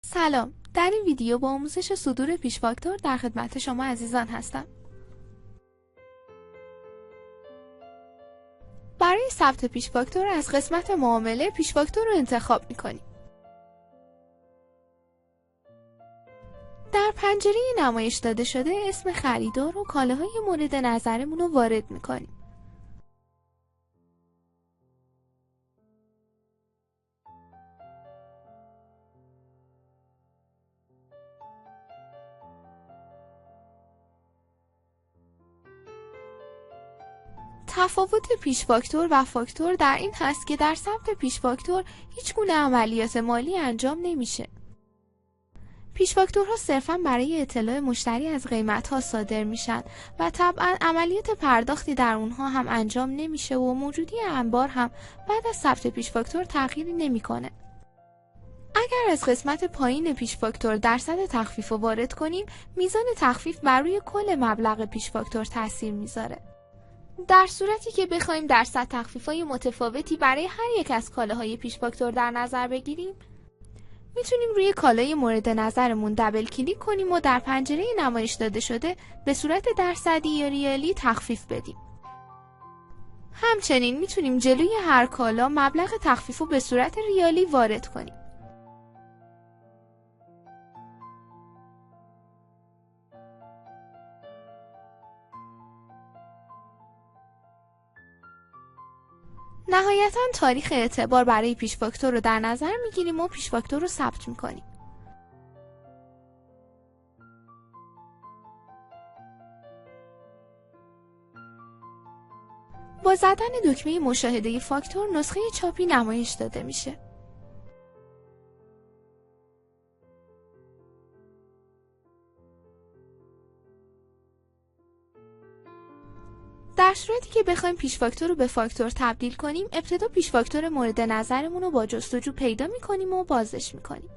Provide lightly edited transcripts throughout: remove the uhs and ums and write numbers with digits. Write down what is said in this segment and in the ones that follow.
سلام، در این ویدیو با آموزش صدور پیش فاکتور در خدمت شما عزیزان هستم. برای ثبت پیش فاکتور از قسمت معامله پیش فاکتور رو انتخاب می‌کنیم. در پنجره نمایش داده شده اسم خریدار و کالاهای مورد نظرمون رو وارد می‌کنیم. تفاوت پیش فاکتور و فاکتور در این هست که در ثبت پیش فاکتور هیچ گونه عملیات مالی انجام نمیشه. پیش فاکتورها صرفاً برای اطلاع مشتری از قیمت‌ها صادر میشن و طبعاً عملیات پرداختی در اونها هم انجام نمیشه و موجودی انبار هم بعد از ثبت پیش فاکتور تغییری نمیکنه. اگر از قسمت پایین پیش فاکتور درصد تخفیف رو وارد کنیم، میزان تخفیف بر روی کل مبلغ پیش فاکتور تاثیر میذاره. در صورتی که بخوایم درصد تخفیف‌های متفاوتی برای هر یک از کالاهای پیش فاکتور در نظر بگیریم، میتونیم روی کالای مورد نظرمون دبل کلیک کنیم و در پنجره نمایش داده شده به صورت درصدی یا ریالی تخفیف بدیم. همچنین میتونیم جلوی هر کالا مبلغ تخفیف رو به صورت ریالی وارد کنیم. نهایتاً تاریخ اعتبار برای پیش فاکتور رو در نظر میگیریم و پیش فاکتور رو ثبت میکنیم. با زدن دکمه مشاهده فاکتور نسخه چاپی نمایش داده میشه. در صورتی که بخوایم پیش فاکتور رو به فاکتور تبدیل کنیم، ابتدا پیش فاکتور مورد نظرمون رو با جستجو پیدا میکنیم و بازش میکنیم.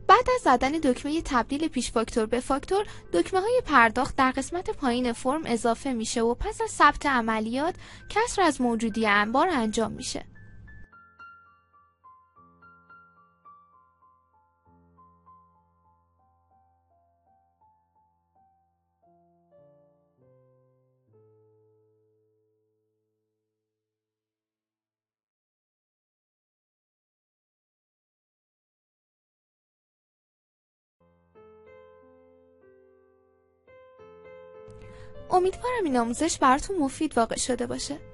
بعد از زدن دکمه تبدیل پیش فاکتور به فاکتور، دکمه های پرداخت در قسمت پایین فرم اضافه میشه و پس از ثبت عملیات کسر از موجودی انبار انجام میشه. امیدوارم این آموزش براتون مفید واقع شده باشه.